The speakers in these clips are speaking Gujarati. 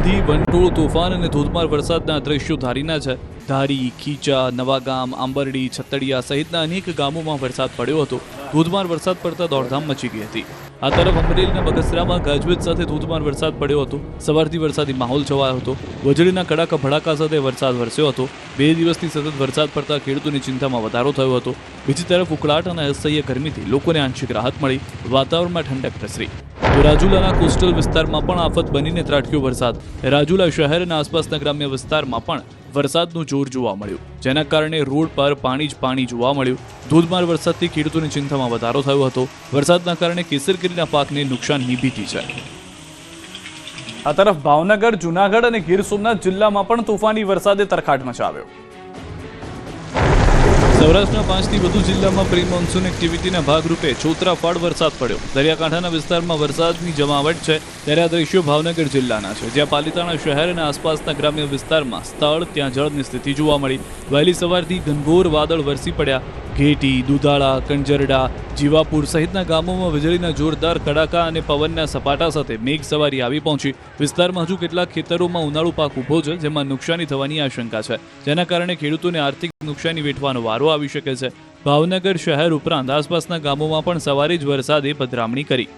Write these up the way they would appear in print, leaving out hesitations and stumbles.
આંધી, વંટોળ, તોફાન અને ધોધમાર વરસાદના દ્રશ્યો ધારીના છે. ધારી, ખીચા, નવાગામ, આંબરડી, છતડિયા સહિતના અનેક ગામોમાં વરસાદ પડ્યો હતો. ધોધમાર વરસાદ પડતા દોડધામ મચી ગઈ હતી. આ તરફ અમરેલીના બગસરામાં ગાજવીજ સાથે ધોધમાર વરસાદ પડ્યો હતો. સવારથી વરસાદી માહોલ છવાયો હતો. વીજળીના કડાકા ભડાકા સાથે વરસાદ વરસ્યો હતો. 2 દિવસથી સતત વરસાદ પડતા ખેડૂતોની ચિંતામાં વધારો થયો હતો. બીજી તરફ ઉકળાટ અને અસહ્ય ગરમીથી લોકોને આંશિક રાહત મળી. વાતાવરણમાં ઠંડક પ્રસરી. તો રાજુલાના કોસ્ટલ વિસ્તારમાં પણ આફત બનીને ત્રાટક્યો વરસાદ. રાજુલા શહેર અને આસપાસના ગ્રામ્ય વિસ્તારમાં પણ વરસાદનું જોર જોવા મળ્યું, જેના કારણે રોડ પર પાણી જ પાણી જોવા મળ્યું. ધોધમાર વરસાદથી ખેડૂતોની ચિંતામાં વધારો થયો હતો. વરસાદના કારણે કેસરકેરીના પાકને નુકસાનની ભીતિ છે. આ તરફ ભાવનગર, જૂનાગઢ અને ગીર સોમનાથ જિલ્લામાં પણ તોફાની વરસાદે તરખાટ મચાવ્યો. સૌરાષ્ટ્રના 5થી વધુ જિલ્લામાં પ્રી મોન્સૂન એક્ટિવિટીના ભાગરૂપે છોતરાફાડ વરસાદ પડ્યો. દરિયાકાંઠાના વિસ્તારમાં વરસાદની જમાવટ છે, ત્યારે આ દ્રશ્યો ભાવનગર જિલ્લાના છે, જ્યાં પાલિતાણા શહેર અને આસપાસના ગ્રામ્ય વિસ્તારમાં સ્થળ ત્યાં જળની સ્થિતિ જોવા મળી. વહેલી સવારથી ઘનઘોર વાદળ વરસી પડ્યા. ઘેટી, દુધાળા, કંજરડા, જીવાપુર સહિતના ગામોમાં વીજળીના જોરદાર કડાકા અને પવનના સપાટા સાથે મેઘ સવારી આવી પહોંચી. વિસ્તારમાં હજુ કેટલાક ખેતરોમાં ઉનાળુ પાક ઊભો છે, જેમાં નુકસાની થવાની આશંકા છે, જેના કારણે ખેડૂતોને આર્થિક નુકસાની વેઠવાનો વારો આવી શકે છે. ભાવનગર શહેર ઉપરાંત આસપાસના ગામોમાં પણ સવારે જ વરસાદે પધરામણી કરી.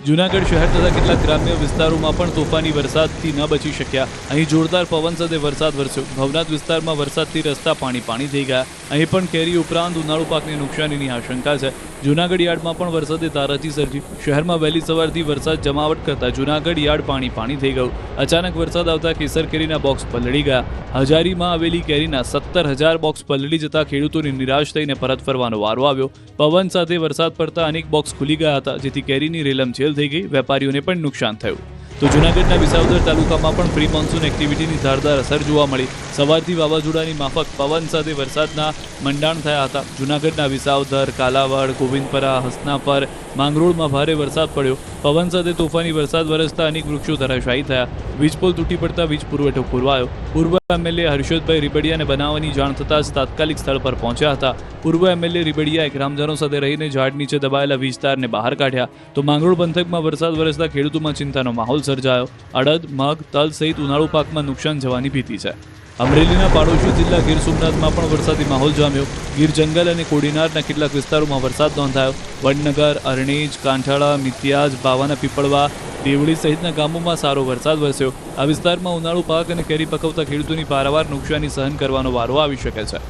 જૂનાગઢ શહેર તથા કેટલાક ગ્રામ્ય વિસ્તારોમાં પણ તોફાની વરસાદથી ન બચી શક્યા. અહીં જોરદાર પવન સાથે વરસાદ વરસ્યો. ભવનાથ વિસ્તારમાં વરસાદથી રસ્તા પાણી થઈ ગયા. અહીં પણ કેરી ઉપરાંત ઉનાળુ પાકને નુકસાનીની આશંકા છે. જૂનાગઢ યાર્ડમાં પણ વરસાદે તારાજી સર્જી. શહેરમાં વહેલી સવારથી વરસાદ જમાવટ કરતા જૂનાગઢ યાર્ડ પાણી થઈ ગયું. અચાનક વરસાદ આવતા કેસર કેરીના બોક્સ પલળી ગયા. હજારીમાં આવેલી કેરીના 17,000 બોક્સ પલળી જતા ખેડૂતોને નિરાશ થઈને પરત ફરવાનો વારો આવ્યો. પવન સાથે વરસાદ પડતા અનેક બોક્સ ખુલી ગયા હતા, જેથી કેરીની રેલમછેલ થઈ ગઈ. વેપારીઓને પણ નુકસાન થયું. તો જૂનાગઢના વિસાવદર તાલુકામાં પણ પ્રી મોન્સૂન એક્ટિવિટીની ધારદાર અસર જોવા મળી. સવારથી વાવાઝોડાની માફક પવન સાથે વરસાદના મંડાણ થયા હતા. જૂનાગઢના વિસાવદર, કાલાવાડ, ગોવિંદપરા, હસનાપર, માંગરોળમાં ભારે વરસાદ પડ્યો. પવન સાથે તોફાની વરસાદ વરસતા અનેક વૃક્ષો ધરાશાયી થયા. વીજપોલ તૂટી પડતા વીજ પુરવઠો ખોરવાયો. પૂર્વ એમએલએ હર્ષદભાઈ રીબડિયાને બનાવવાની જાણ થતાં જ તાત્કાલિક સ્થળ પર પહોંચ્યા હતા. પૂર્વ એમએલએ રીબડિયાએ ગ્રામજનો સાથે રહીને ઝાડ નીચે દબાયેલા વીજતારને બહાર કાઢ્યા. તો માંગરોળ પંથકમાં વરસાદ વરસતા ખેડૂતોમાં ચિંતાનો માહોલ સર્જાયો. અડદ, મગ, તલ સહિત ઉનાળુ પાકમાં નુકસાન જવાની ભીતિ છે. અમરેલીના પાડોશી જિલ્લા ગીર સોમનાથમાં પણ વરસાદી માહોલ જામ્યો. ગીર જંગલ અને કોડીનારના કેટલાક વિસ્તારોમાં વરસાદ નોંધાયો. વડનગર, અરણેજ, કાંઠાળા, મિત્યાજ, બાવાના પીપળવા, દેવળી સહિતના ગામોમાં સારો વરસાદ વરસ્યો. આ વિસ્તારમાં ઉનાળુ પાક અને કેરી પકવતા ખેડૂતોની પારાવાર નુકસાની સહન કરવાનો વારો આવી શકે છે.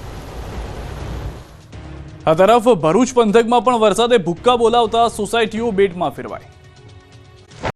આ તરફ ભરૂચ પંથકમાં પણ વરસાદે ભૂક્કા બોલાવતા સોસાયટીઓ બેટમાં ફેરવાઈ.